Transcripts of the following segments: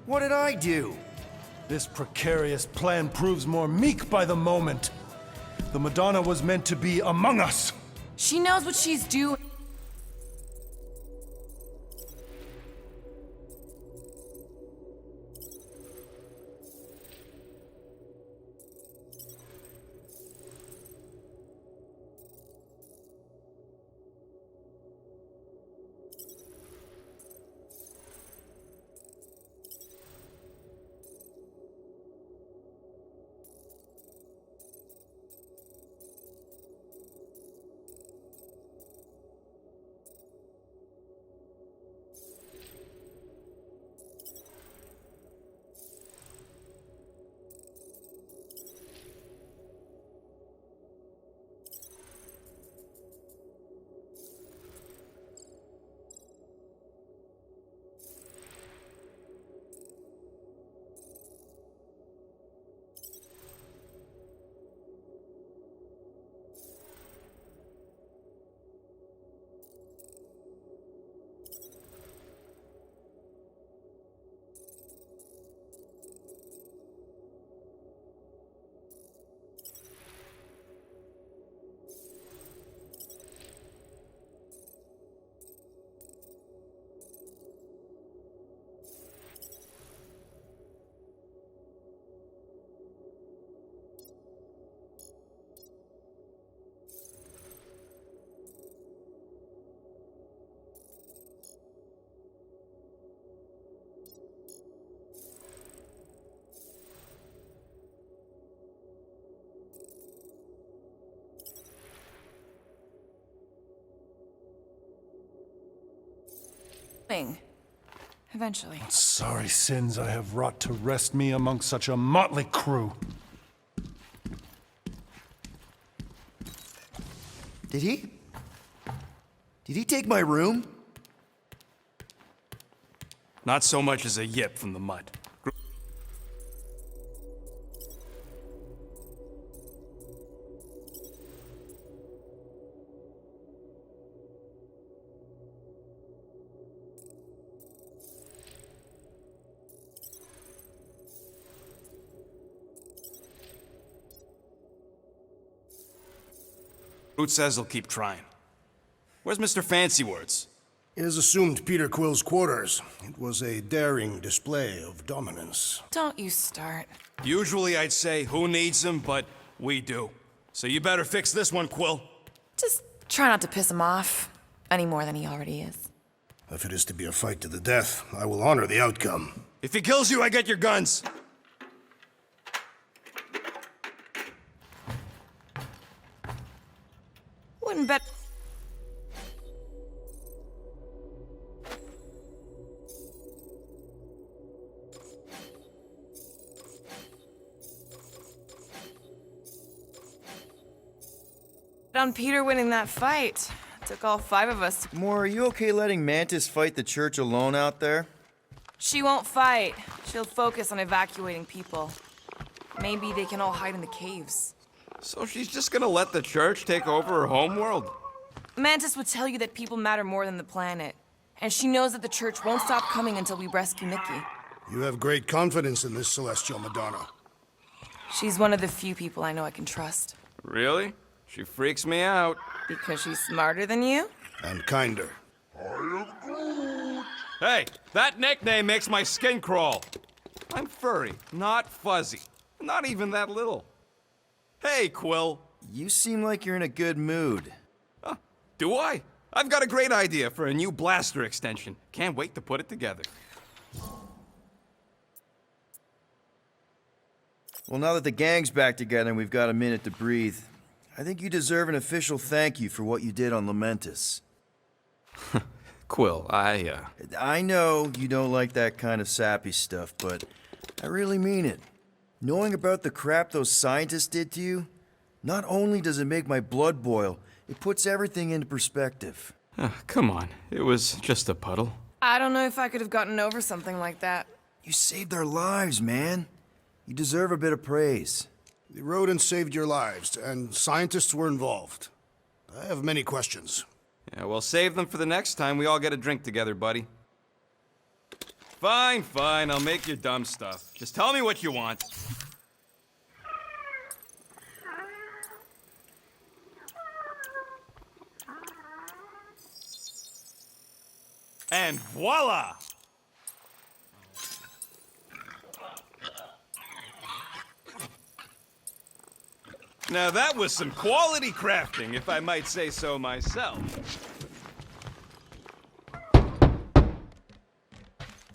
What did I do? This precarious plan proves more meek by the moment. The Madonna was meant to be among us. She knows what she's doing. Eventually. Sorry sins I have wrought to wrest me among such a motley crew. Did he? Did he take my room? Not so much as a yip from the mud. Groot says he'll keep trying. Where's Mr. Fancy Words? It is assumed Peter Quill's quarters. It was a daring display of dominance. Don't you start. Usually I'd say, who needs him, but we do. So you better fix this one, Quill. Just try not to piss him off any more than he already is. If it is to be a fight to the death, I will honor the outcome. If he kills you, I get your guns. Wouldn't bet. On Peter winning that fight. Took all 5 of us. Moore, are you okay letting Mantis fight the church alone out there? She won't fight. She'll focus on evacuating people. Maybe they can all hide in the caves. So she's just gonna let the church take over her homeworld? Mantis would tell you that people matter more than the planet. And she knows that the church won't stop coming until we rescue Nikki. You have great confidence in this celestial Madonna. She's one of the few people I know I can trust. Really? She freaks me out. Because she's smarter than you? And kinder. Hey, that nickname makes my skin crawl. I'm furry, not fuzzy. Not even that little. Hey, Quill. You seem like you're in a good mood. Do I? I've got a great idea for a new blaster extension. Can't wait to put it together. Well, now that the gang's back together and we've got a minute to breathe, I think you deserve an official thank you for what you did on Lamentis. Quill, I know you don't like that kind of sappy stuff, but I really mean it. Knowing about the crap those scientists did to you, not only does it make my blood boil, it puts everything into perspective. Come on. It was just a puddle. I don't know if I could have gotten over something like that. You saved our lives, man. You deserve a bit of praise. The rodents saved your lives, and scientists were involved. I have many questions. Yeah, well, save them for the next time we all get a drink together, buddy. Fine, fine, I'll make your dumb stuff. Just tell me what you want. And voila! Now that was some quality crafting, if I might say so myself.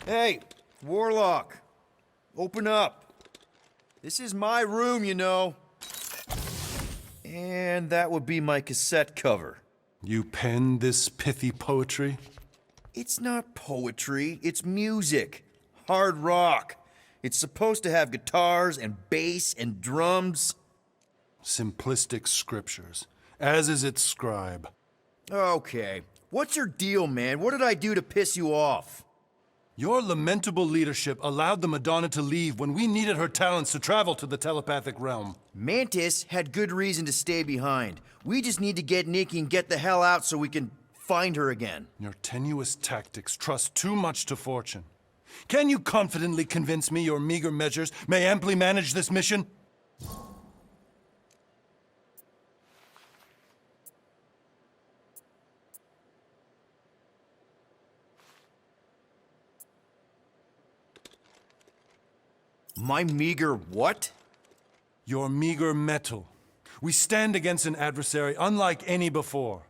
Hey, Warlock. Open up. This is my room, you know. And that would be my cassette cover. You penned this pithy poetry? It's not poetry, it's music. Hard rock. It's supposed to have guitars and bass and drums. Simplistic scriptures, as is its scribe. Okay. What's your deal, man? What did I do to piss you off? Your lamentable leadership allowed the Madonna to leave when we needed her talents to travel to the telepathic realm. Mantis had good reason to stay behind. We just need to get Nikki and get the hell out so we can find her again. Your tenuous tactics trust too much to fortune. Can you confidently convince me your meager measures may amply manage this mission? My meager what? Your meager metal. We stand against an adversary unlike any before,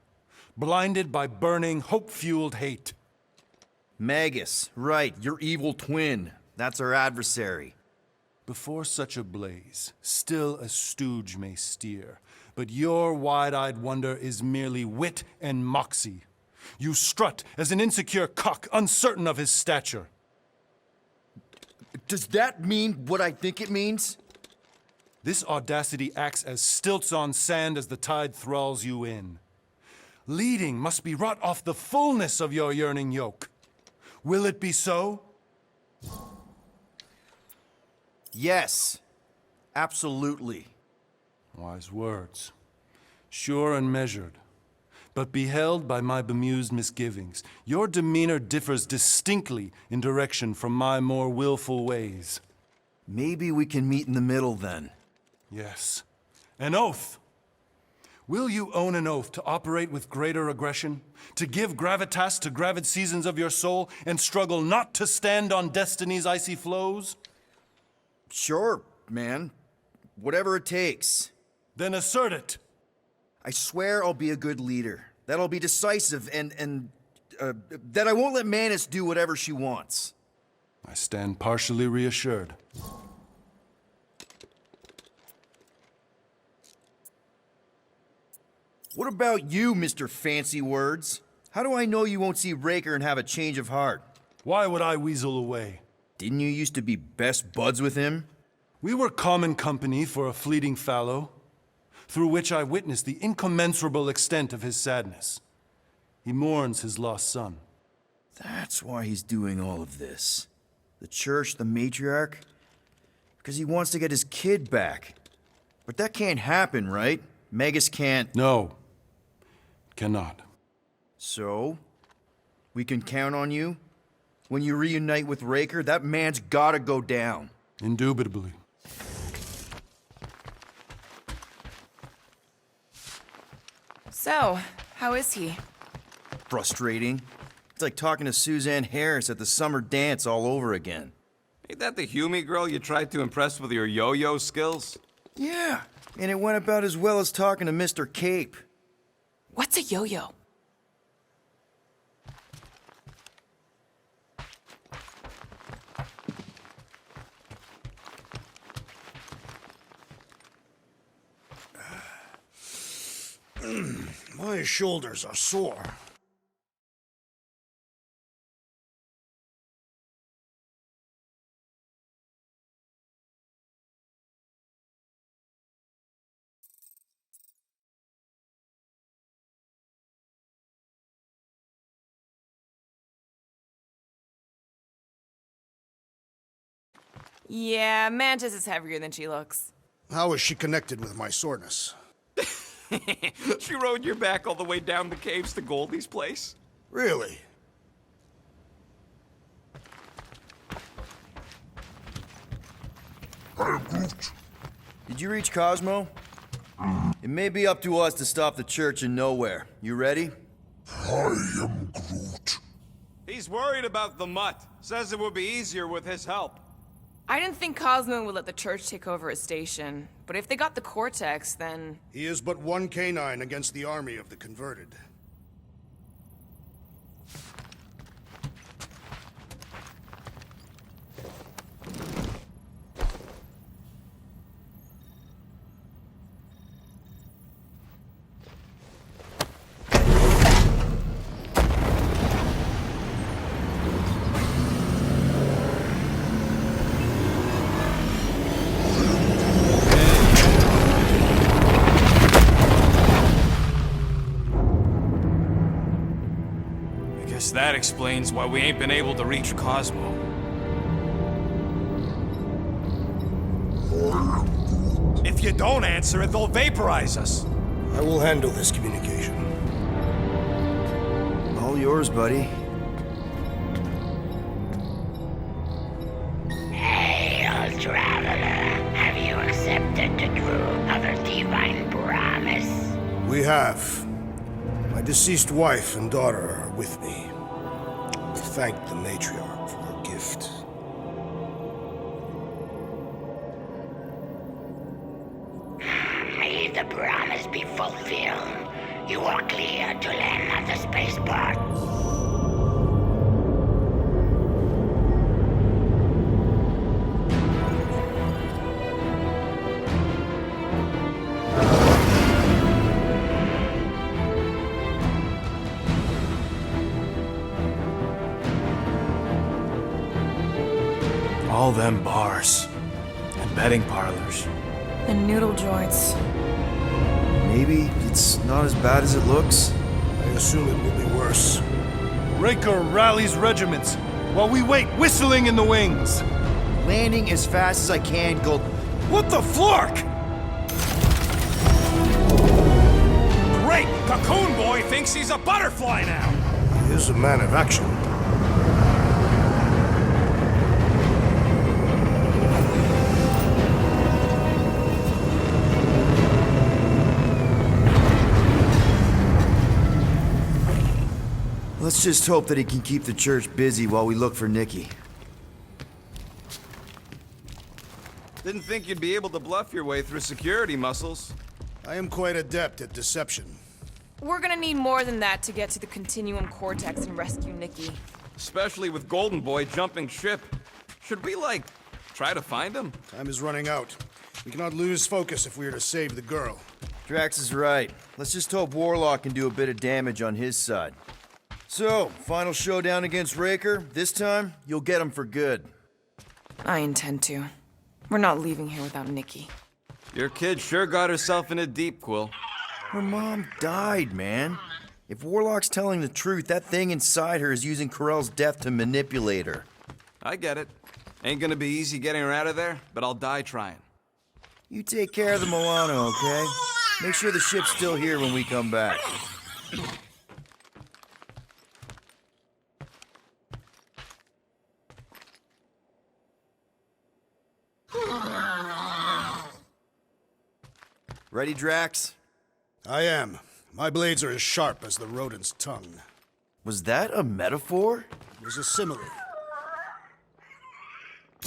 blinded by burning, hope-fueled hate. Magus, right, your evil twin. That's our adversary. Before such a blaze, still a stooge may steer, but your wide-eyed wonder is merely wit and moxie. You strut as an insecure cock, uncertain of his stature. Does that mean what I think it means? This audacity acts as stilts on sand as the tide thralls you in. Leading must be wrought off the fullness of your yearning yoke. Will it be so? Yes. Absolutely. Wise words. Sure and measured. But beheld by my bemused misgivings, your demeanor differs distinctly in direction from my more willful ways. Maybe we can meet in the middle then. Yes. An oath! Will you own an oath to operate with greater aggression? To give gravitas to gravid seasons of your soul and struggle not to stand on destiny's icy flows? Sure, man. Whatever it takes. Then assert it! I swear I'll be a good leader. That I'll be decisive and that I won't let Mantis do whatever she wants. I stand partially reassured. What about you, Mr. Fancy Words? How do I know you won't see Raker and have a change of heart? Why would I weasel away? Didn't you used to be best buds with him? We were common company for a fleeting fallow, through which I witnessed the incommensurable extent of his sadness. He mourns his lost son. That's why he's doing all of this. The church, the matriarch? Because he wants to get his kid back. But that can't happen, right? Magus can't. No, cannot. So? We can count on you? When you reunite with Raker, that man's gotta go down. Indubitably. So, how is he? Frustrating. It's like talking to Suzanne Harris at the summer dance all over again. Ain't that the Hume girl you tried to impress with your yo-yo skills? Yeah, and it went about as well as talking to Mr. Cape. What's a yo-yo? My shoulders are sore. Yeah, Mantis is heavier than she looks. How is she connected with my soreness? She rode your back all the way down the caves to Goldie's place? Really? Did you reach Cosmo? It may be up to us to stop the Church in Nowhere. You ready? I am Groot. He's worried about the mutt. Says it would be easier with his help. I didn't think Cosmo would let the Church take over his station, but if they got the Cortex, then... He is but one canine against the army of the converted. I guess that explains why we ain't been able to reach Cosmo. If you don't answer it, they'll vaporize us. I will handle this communication. All yours, buddy. Hail, traveler. Have you accepted the truth of a divine promise? We have. My deceased wife and daughter are with me. Thank the matriarch for her gift. May the promise be fulfilled. You are clear to land at the spaceport. All them bars. And betting parlors. And noodle joints. Maybe it's not as bad as it looks. I assume it will be worse. Raker rallies regiments while we wait whistling in the wings. Landing as fast as I can, Gold. What the flark? Great! Cocoon Boy thinks he's a butterfly now! He is a man of action. Let's just hope that he can keep the Church busy while we look for Nikki. Didn't think you'd be able to bluff your way through security muscles. I am quite adept at deception. We're gonna need more than that to get to the Continuum Cortex and rescue Nikki. Especially with Golden Boy jumping ship. Should we, like, try to find him? Time is running out. We cannot lose focus if we are to save the girl. Drax is right. Let's just hope Warlock can do a bit of damage on his side. So, final showdown against Raker. This time, you'll get him for good. I intend to. We're not leaving here without Nikki. Your kid sure got herself in a deep, Quill. Her mom died, man. If Warlock's telling the truth, that thing inside her is using Corell's death to manipulate her. I get it. Ain't gonna be easy getting her out of there, but I'll die trying. You take care of the Milano, okay? Make sure the ship's still here when we come back. Ready, Drax? I am. My blades are as sharp as the rodent's tongue. Was that a metaphor? It was a simile.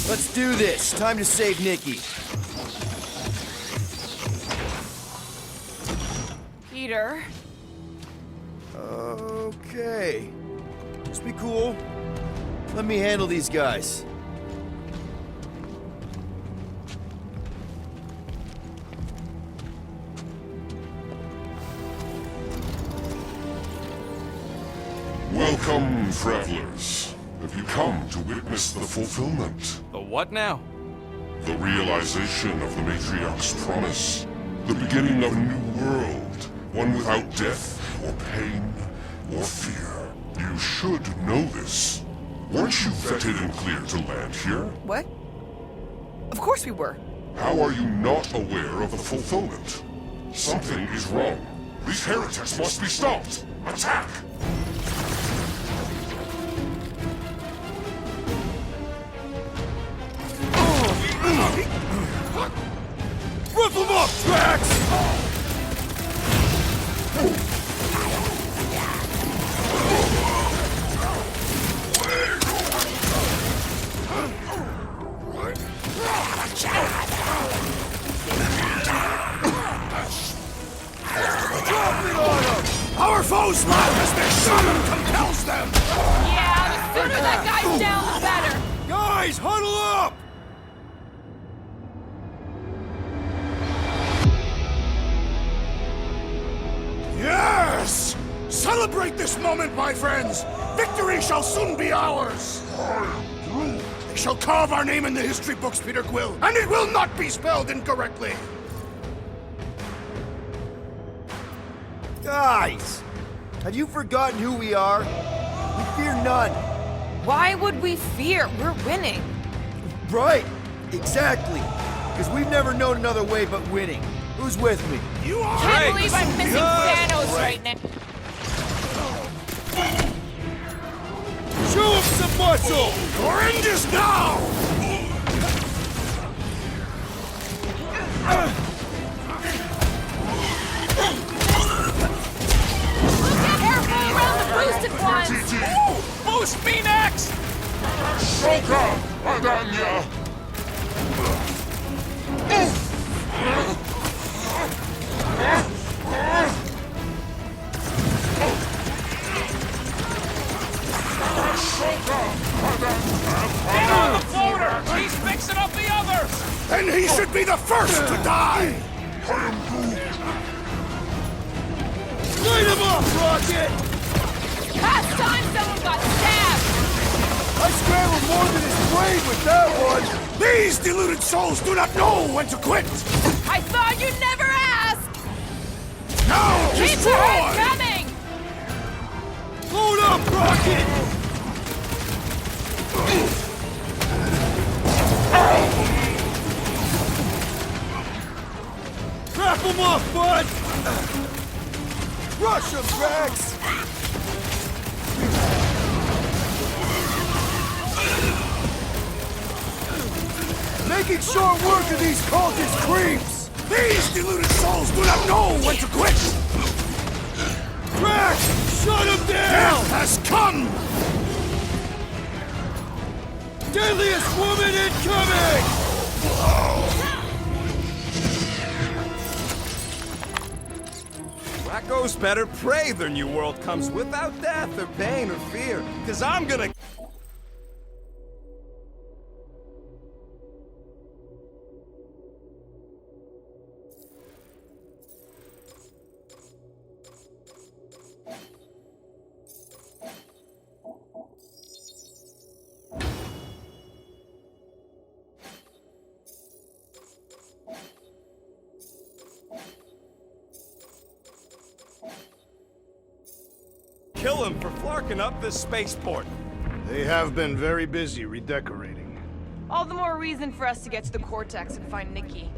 Let's do this. Time to save Nikki. Peter? Okay. Just be cool. Let me handle these guys. Welcome, travelers. Have you come to witness the fulfillment? The what now? The realization of the Matriarch's promise. The beginning of a new world. One without death, or pain, or fear. You should know this. Weren't you vetted and cleared to land here? What? Of course we were. How are you not aware of the fulfillment? Something is wrong. These heretics must be stopped. Attack! Our foe's laugh as their shaman compels them! Yeah, the sooner that guy's down, the better. Guys, huddle up! Yes! Celebrate this moment, my friends! Victory shall soon be ours! They shall carve our name in the history books, Peter Quill, and it will not be spelled incorrectly! Guys! Have you forgotten who we are? We fear none. Why would we fear? We're winning. Right! Exactly! Because we've never known another way but winning. Who's with me? You are... Can't believe I'm missing Thanos right now. Show him some muscle! Your end is now! Careful around the boosted ones! Boost me next! Shoka Adanya! Get on the floater! He's fixing up the others! And he should be the first to die! Light him up, Rocket! Last time someone got stabbed! I scrambled more than his brain with that one! These deluded souls do not know when to quit! I thought you'd never ask! Now Keep your head destroy! coming! Load up, Rocket! Wrap him up, bud! Rush him, Drax! Making short work of these cultist creeps! These deluded souls do not know when to quit! Drax! Shut him down! Death has come! Deadliest woman incoming! Wacko's better pray their new world comes without death or pain or fear. Cause I'm gonna... kill him for flarking up this spaceport. They have been very busy redecorating. All the more reason for us to get to the Cortex and find Nikki.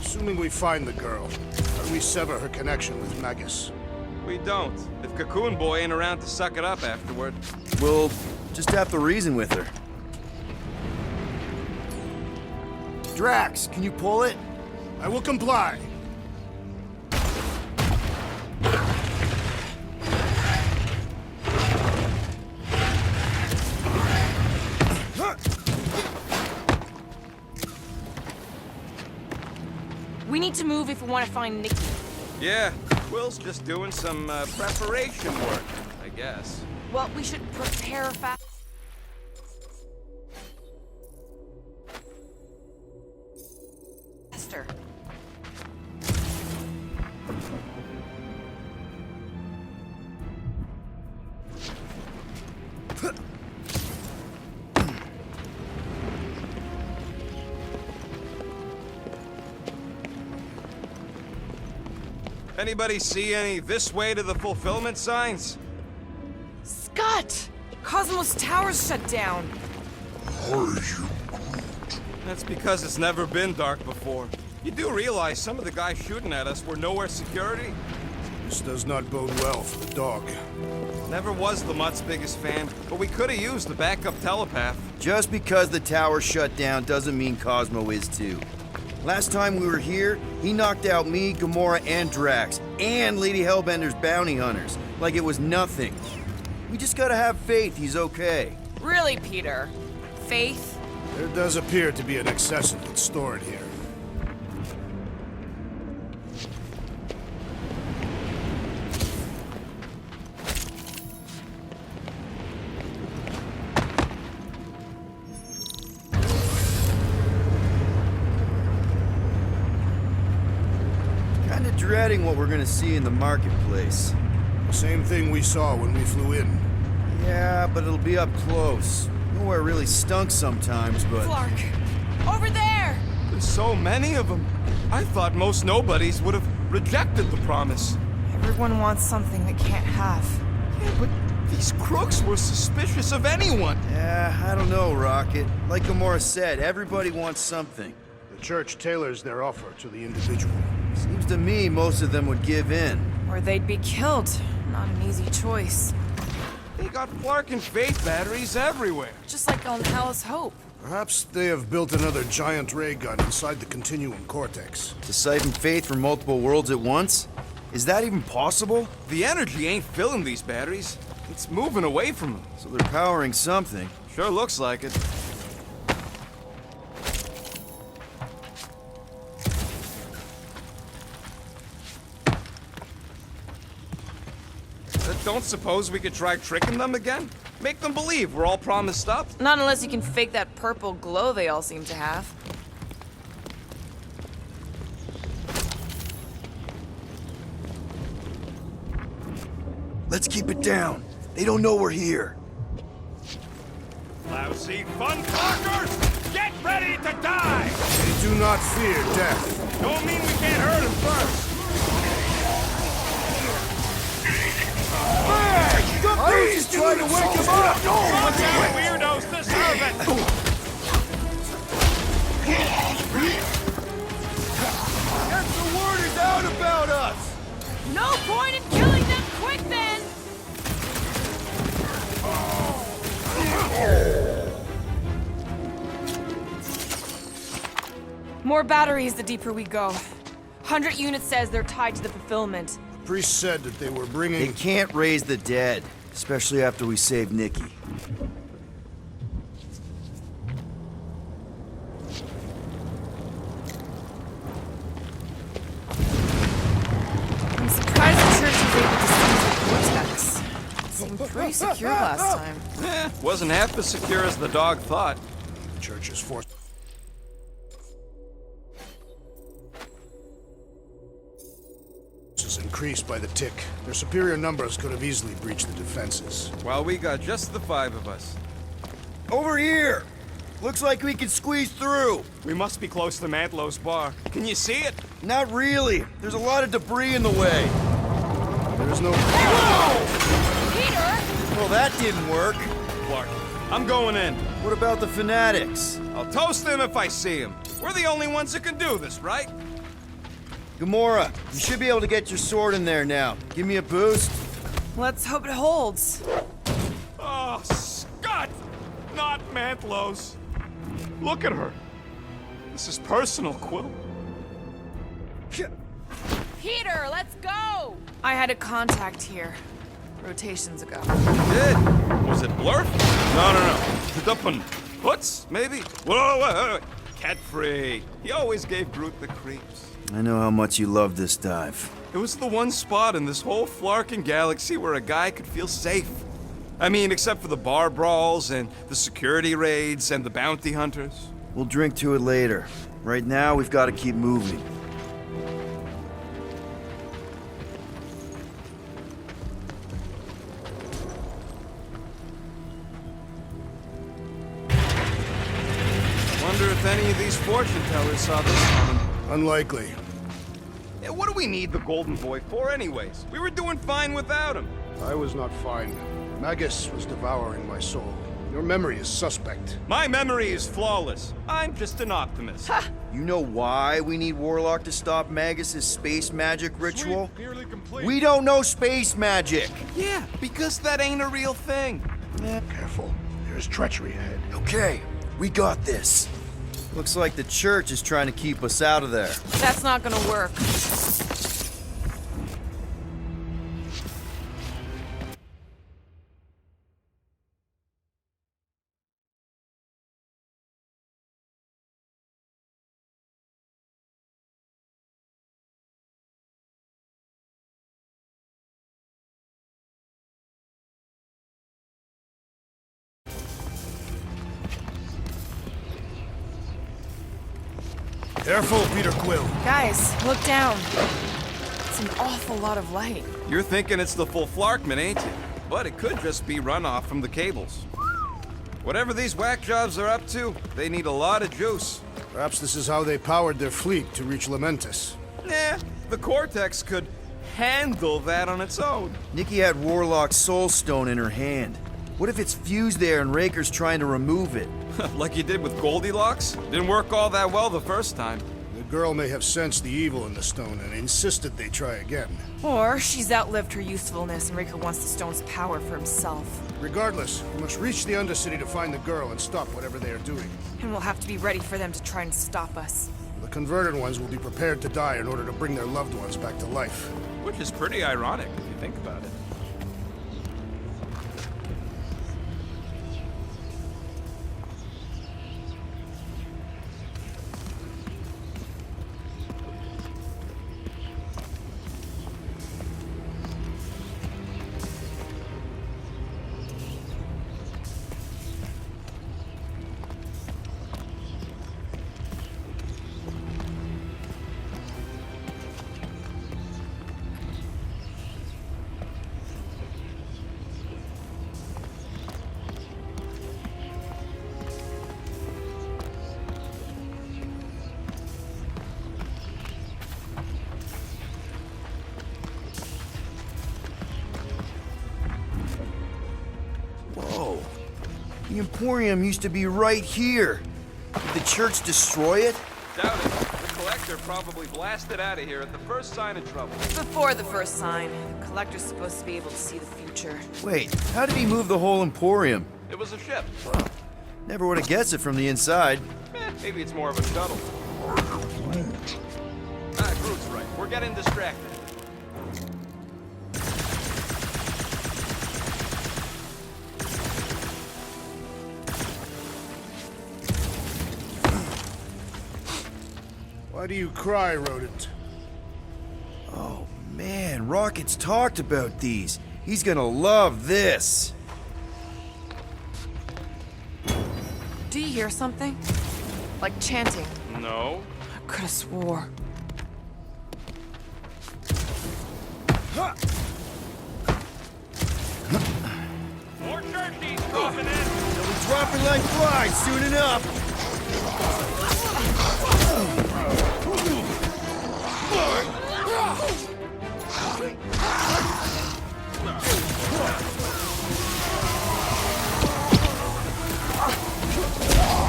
Assuming we find the girl, how do we sever her connection with Magus? We don't. If Cocoon Boy ain't around to suck it up afterward. We'll just have to reason with her. Drax, can you pull it? I will comply. We need to move if we want to find Nikki. Yeah, Will's just doing some preparation work, I guess. Well, we should prepare fast. Faster. Anybody see any this way to the fulfillment signs? Scott! Cosmos Tower's shut down. That's because it's never been dark before. You do realize some of the guys shooting at us were nowhere security? This does not bode well for the dog. Never was the Mutt's biggest fan, but we could have used the backup telepath. Just because the tower shut down doesn't mean Cosmo is too. Last time we were here, he knocked out me, Gamora, and Drax, and Lady Hellbender's bounty hunters, like it was nothing. We just gotta have faith he's okay. Really, Peter? Faith? There does appear to be an excess of it stored here. Kinda dreading what we're gonna see in the marketplace. Same thing we saw when we flew in. Yeah, but it'll be up close. Nowhere really stunk sometimes, but... Clark! Over there! There's so many of them. I thought most nobodies would have rejected the promise. Everyone wants something they can't have. Yeah, but these crooks were suspicious of anyone. Yeah, I don't know, Rocket. Like Gamora said, everybody wants something. The church tailors their offer to the individual. Seems to me most of them would give in. Or they'd be killed. Not an easy choice. They got Flark and Faith batteries everywhere. Just like on Hal's Hope. Perhaps they have built another giant ray gun inside the Continuum Cortex. To siphon faith from multiple worlds at once? Is that even possible? The energy ain't filling these batteries. It's moving away from them. So they're powering something. Sure looks like it. Don't suppose we could try tricking them again? Make them believe we're all promised up? Not unless you can fake that purple glow they all seem to have. Let's keep it down. They don't know we're here. Lousy fun talkers! Get ready to die! They do not fear death. Don't mean we can't hurt them first. He's trying to wake him up! Weirdos deserve it! Get the word out about us! No point in killing them quick then! More batteries the deeper we go. 100 units says they're tied to the fulfillment. The priest said that they were They bringing... can't raise the dead, especially after we save Nikki. I'm surprised the church was able to seize the cortex. It seemed pretty secure last time. Wasn't half as secure as the dog thought. The church's force... is increased by the tick. Their superior numbers could have easily breached the defenses. Well, we got just the 5 of us. Over here! Looks like we can squeeze through. We must be close to Mantlow's bar. Can you see it? Not really. There's a lot of debris in the way. There's no... Peter! Well, that didn't work. Clark, I'm going in. What about the fanatics? I'll toast them if I see them. We're the only ones that can do this, right? Gamora, you should be able to get your sword in there now. Give me a boost. Let's hope it holds. Oh, Scott! Not Mantlow's. Look at her. This is personal, Quill. Peter, let's go! I had a contact here. Rotations ago. Did? Was it Blurf? No. Duppen. Hoots, maybe? Whoa. Cat free. He always gave Groot the creeps. I know how much you love this dive. It was the one spot in this whole Flarkin galaxy where a guy could feel safe. I mean, except for the bar brawls and the security raids and the bounty hunters. We'll drink to it later. Right now, we've got to keep moving. Wonder if any of these fortune tellers saw this coming. Unlikely. Yeah, what do we need the Golden Boy for anyways? We were doing fine without him. I was not fine. Magus was devouring my soul. Your memory is suspect. My memory is flawless. I'm just an optimist. You know why we need Warlock to stop Magus' space magic ritual? We don't know space magic! Yeah, because that ain't a real thing. Careful. There's treachery ahead. Okay, we got this. Looks like the church is trying to keep us out of there. That's not gonna work. Careful, Peter Quill. Guys, look down. It's an awful lot of light. You're thinking it's the full Flarkman, ain't you? But it could just be runoff from the cables. Whatever these whack jobs are up to, they need a lot of juice. Perhaps this is how they powered their fleet to reach Lamentus. Nah, the Cortex could handle that on its own. Nikki had Warlock's Soul Stone in her hand. What if it's fused there and Raker's trying to remove it? Like you did with Goldilocks? Didn't work all that well the first time. The girl may have sensed the evil in the stone and insisted they try again. Or she's outlived her usefulness and Raker wants the stone's power for himself. Regardless, we must reach the Undercity to find the girl and stop whatever they are doing. And we'll have to be ready for them to try and stop us. The converted ones will be prepared to die in order to bring their loved ones back to life. Which is pretty ironic if you think about it. Whoa. The Emporium used to be right here. Did the church destroy it? Doubt it. The Collector probably blasted out of here at the first sign of trouble. Before the first sign, the Collector's supposed to be able to see the future. Wait, how did he move the whole Emporium? It was a ship. Never would have guessed it from the inside. Maybe it's more of a shuttle. Groot's right. We're getting distracted. Why do you cry, rodent? Oh man, Rocket's talked about these. He's gonna love this. Do you hear something? Like chanting. No. I could have swore. More churchies dropping in. They'll be dropping like flies soon enough.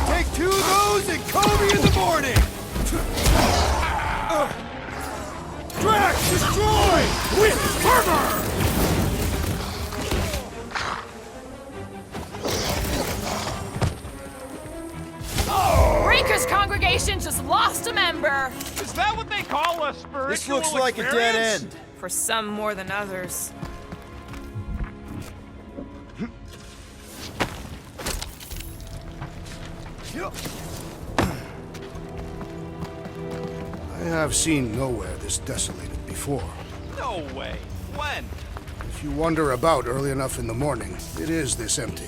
Take two of those and call me in the morning. Drax, destroy with fervor. Raker's congregation just lost a member! Is that what they call a spiritual This looks like a dead end. For some more than others. I have seen nowhere this desolated before. No way. When? If you wander about early enough in the morning, it is this empty.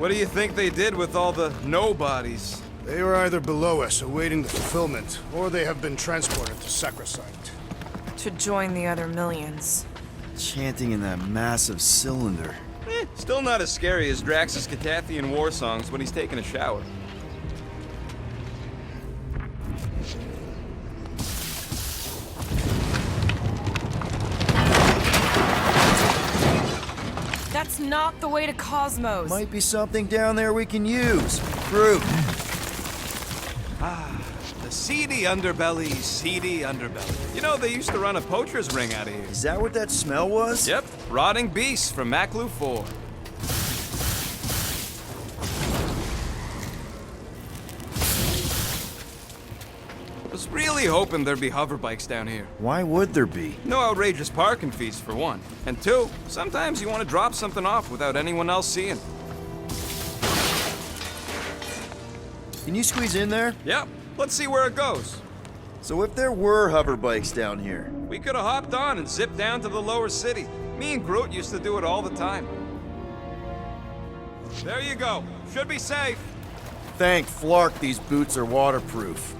What do you think they did with all the nobodies? They are either below us, awaiting the fulfillment, or they have been transported to Sacrosite. To join the other millions. Chanting in that massive cylinder. Still not as scary as Drax's Catathian war songs when he's taking a shower. That's not the way to Cosmos. Might be something down there we can use. Fruit. The seedy underbelly. You know, they used to run a poacher's ring out of here. Is that what that smell was? Yep, rotting beasts from Maklu 4. Was really hoping there'd be hover bikes down here. Why would there be? No outrageous parking fees, for one. And two, sometimes you want to drop something off without anyone else seeing. Can you squeeze in there? Yep, let's see where it goes. So if there were hover bikes down here, We could have hopped on and zipped down to the lower city. Me and Groot used to do it all the time. There you go. Should be safe. thank Flark these boots are waterproof.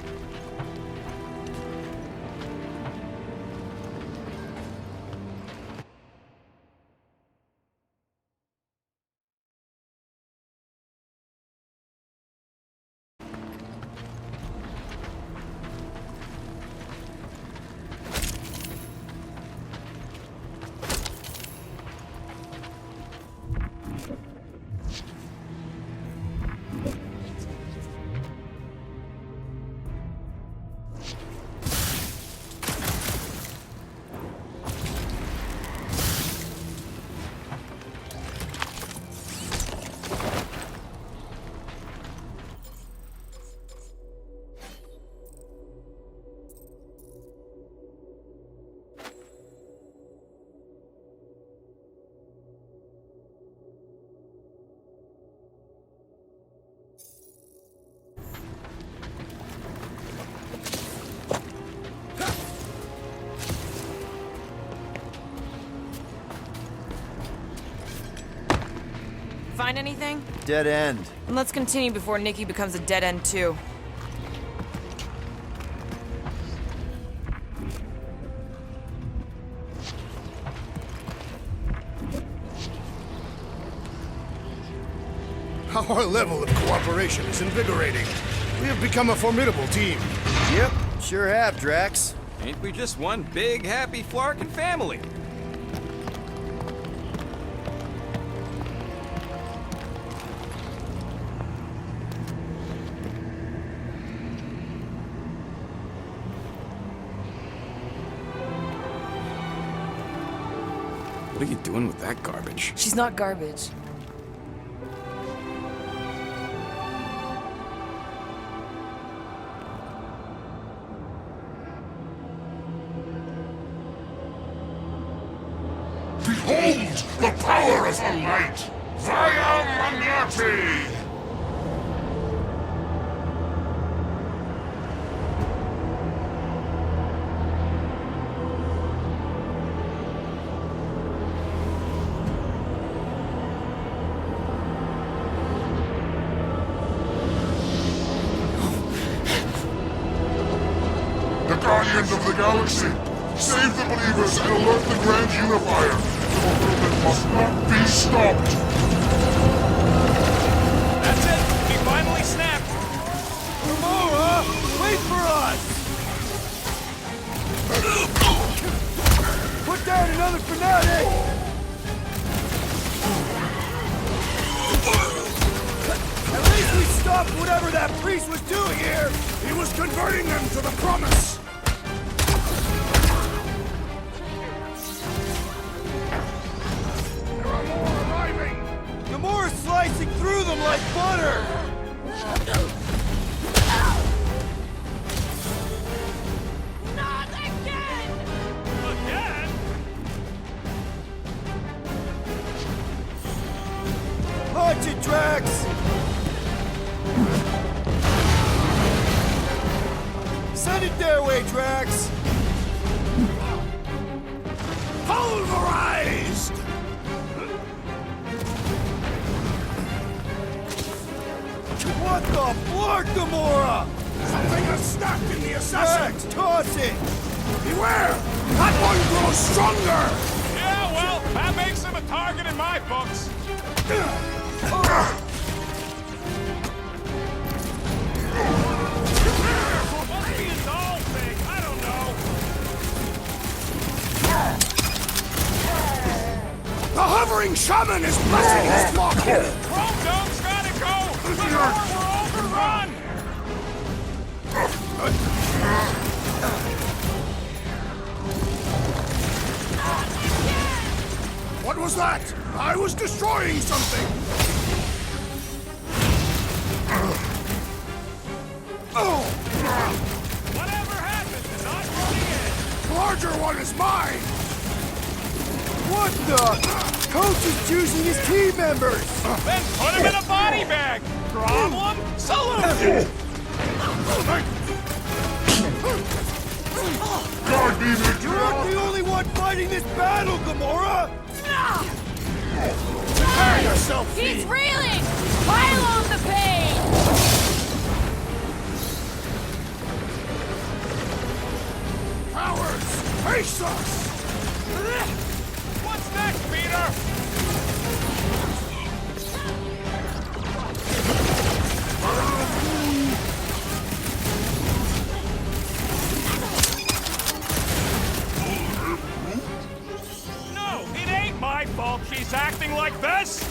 Find anything? Dead end. And let's continue before Nikki becomes a dead end too. Our level of cooperation is invigorating. We have become a formidable team. Yep, sure have, Drax. Ain't we just one big, happy Flarkin family? What are you doing with that garbage? She's not garbage. Behold the power of the light! Vaya Manati! The Guardians of the Galaxy! Save the believers and alert the Grand Unifier! The movement must not be stopped! That's it! He finally snapped! Gamora, wait for us! Put down another fanatic! At least we stopped whatever that priest was doing here! He was converting them to the promise! There are more arriving! Gamora's slicing through them like butter! Not again! Again? Punch it, Drax! Send it their way, Drax! Pulverized! What the flark, Gamora? Something has snapped in the assassin! Max, toss it! Beware! That one grows stronger! Yeah, well, that makes him a target in my books. Maybe it's all fake. I don't know. The hovering shaman is blessing his flock! Chrome Dome's gotta go before we're overrun. What was that? I was destroying something! Whatever happens is not running in. The larger one is mine! What the? Coach is choosing his team members! Then put him in a body bag. Problem? Solution. You're not the only one fighting this battle, Gamora! Prepare yourself, He's Pete! reeling! Pile on the pain! Cowards! Face us! What's next, Peter? No, it ain't my fault she's acting like this.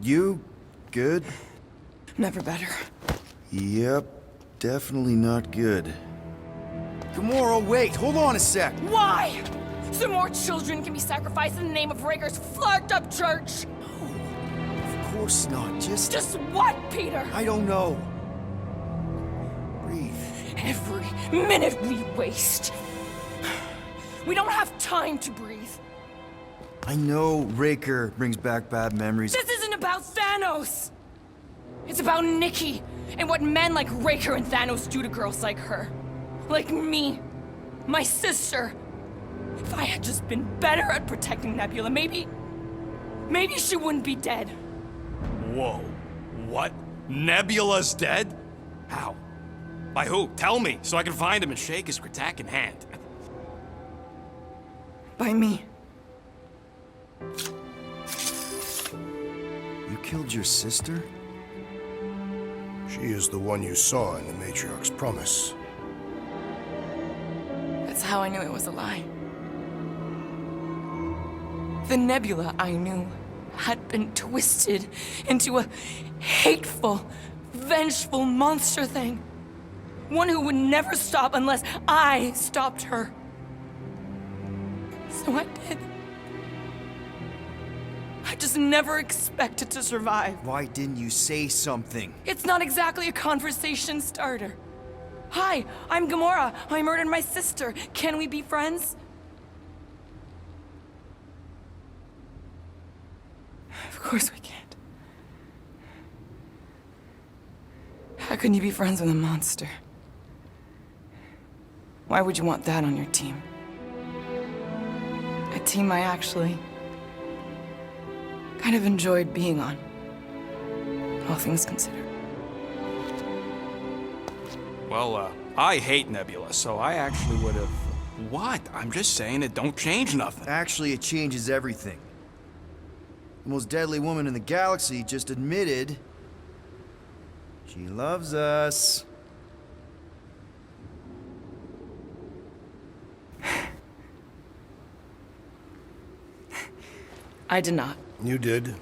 You good? Never better. Yep, definitely not good. Gamora, wait, hold on a sec. Why? So more children can be sacrificed in the name of Raker's flarked up church? Of course not, Just what, Peter? I don't know. Breathe. Every minute we waste. We don't have time to breathe. I know Raker brings back bad memories. This isn't about Thanos! It's about Nikki and what men like Raker and Thanos do to girls like her. Like me. My sister. If I had just been better at protecting Nebula, maybe she wouldn't be dead. Whoa. What? Nebula's dead? How? By who? Tell me, so I can find him and shake his Kratak in hand. By me. You killed your sister? She is the one you saw in the Matriarch's promise. That's how I knew it was a lie. The Nebula I knew had been twisted into a hateful, vengeful monster thing. One who would never stop unless I stopped her. So I did. I just never expected to survive. Why didn't you say something? It's not exactly a conversation starter. Hi, I'm Gamora. I murdered my sister. Can we be friends? Of course we can't. How can you be friends with a monster? Why would you want that on your team? A team I actually kind of enjoyed being on, all things considered. Well, I hate Nebula, so I actually would have... What? I'm just saying it don't change nothing. Actually, it changes everything. The most deadly woman in the galaxy just admitted she loves us. I did not. You did.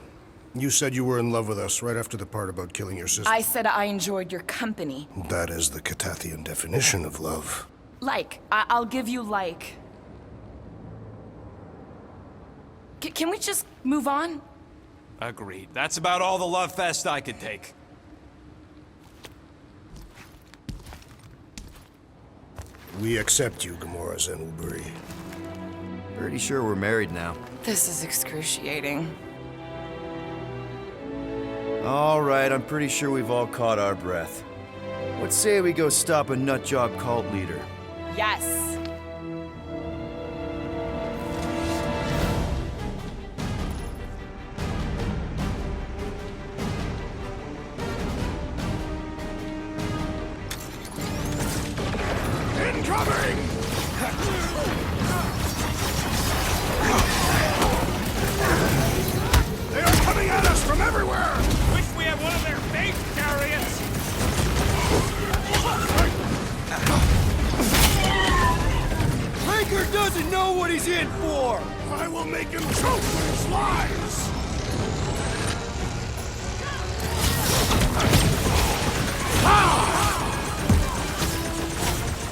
You said you were in love with us right after the part about killing your sister. I said I enjoyed your company. That is the Catathian definition of love. Like. I'll give you like. Can we just move on? Agreed. That's about all the love fest I could take. We accept you, Gamora Zenwuburi. Pretty sure we're married now. This is excruciating. All right, I'm pretty sure we've all caught our breath. Let's say we go stop a nutjob cult leader. Yes. Incoming! They are coming at us from everywhere! Wish we had one of their base chariots. Raker doesn't know what he's in for! I will make him choke with his lies!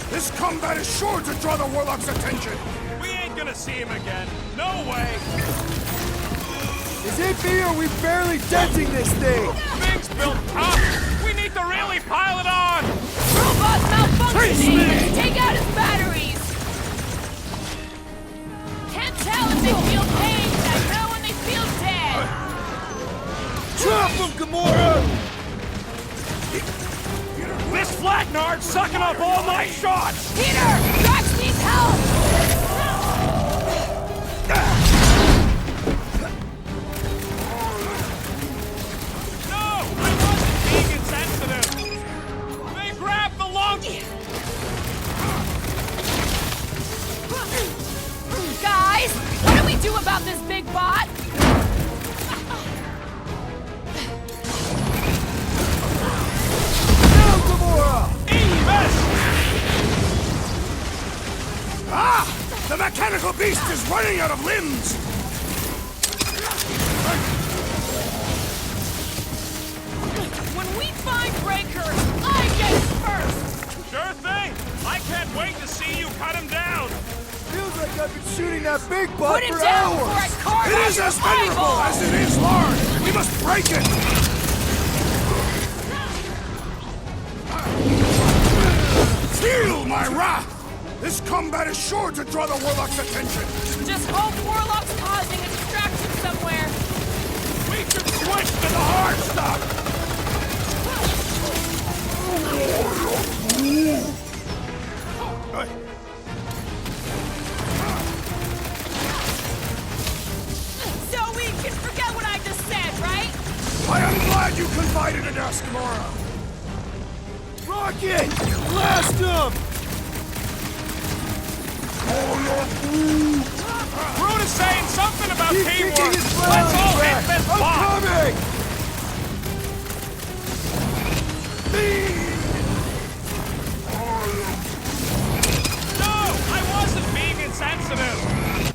This combat is sure to draw the Warlock's attention! We ain't gonna see him again. No way. Is it me or are we barely denting this thing? Thing's built tough. We need to really pile it on. Robot malfunctioning! Take out his batteries! Can't tell if they feel pain. I know when they feel dead. Drop him, Gamora! This Flatnard's sucking up all my shots. Peter! Drax needs help! No, I wasn't being insensitive. They grabbed the lung. Guys, what do we do about this big bot? The mechanical beast is running out of limbs! When we find Breaker, I get it first! Sure thing. I can't wait to see you cut him down. Feels like I've been shooting that big butt Put it for down hours! before I carve It out is your as venerable eyeball! as it is large! We must break it! Feel my wrath! This combat is sure to draw the Warlock's attention! Just hope Warlock's causing a distraction somewhere. We should switch to the hard stuff. So we can forget what I just said, right? I am glad you confided in us, Gamora! Rocket! Blast him! Groot is saying something about He's teamwork. kicking his Let's all flag hit this I'm box. coming! No, I wasn't being insensitive.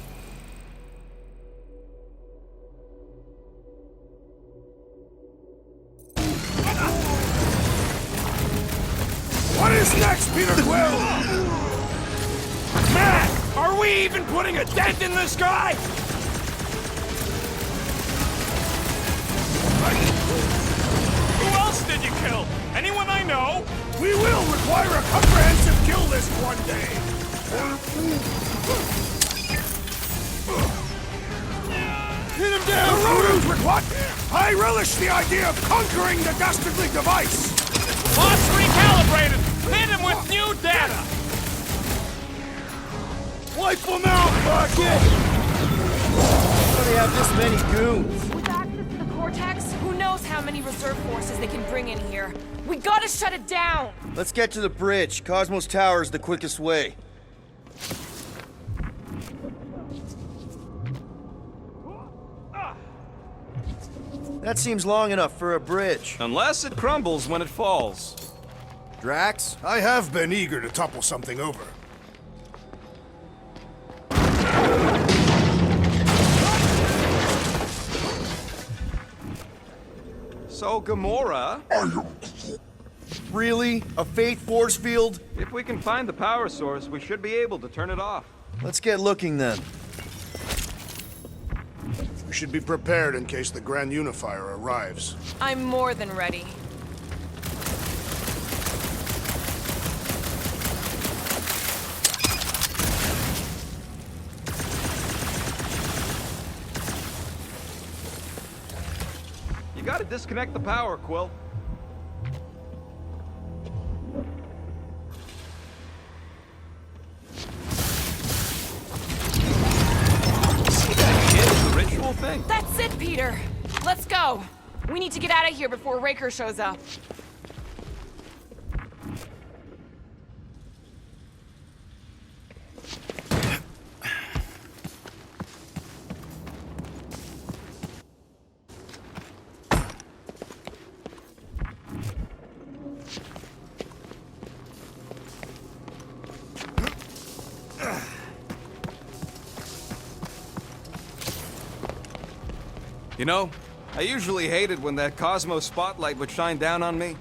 What is next, Peter Quill? Man, are we even putting a dent in this guy? Who else did you kill? Anyone I know? We will require a comprehensive kill list one day! Hit him down! The Rotos what? I relish the idea of conquering the dastardly device! Boss recalibrated. Hit him with new data. Wipe them out, Rocket! How do they have this many goons? With access to the Cortex, who knows how many reserve forces they can bring in here. We gotta shut it down! Let's get to the bridge. Cosmos Tower is the quickest way. That seems long enough for a bridge. Unless it crumbles when it falls. Drax? I have been eager to topple something over. So, Gamora, Really? A fate force field? if we can find the power source, we should be able to turn it off. Let's get looking then. We should be prepared in case the Grand Unifier arrives. I'm more than ready. You gotta disconnect the power, Quill. See that kid, the ritual thing? That's it, Peter. Let's go. We need to get out of here before Raker shows up. You know, I usually hated when that Cosmo spotlight would shine down on me.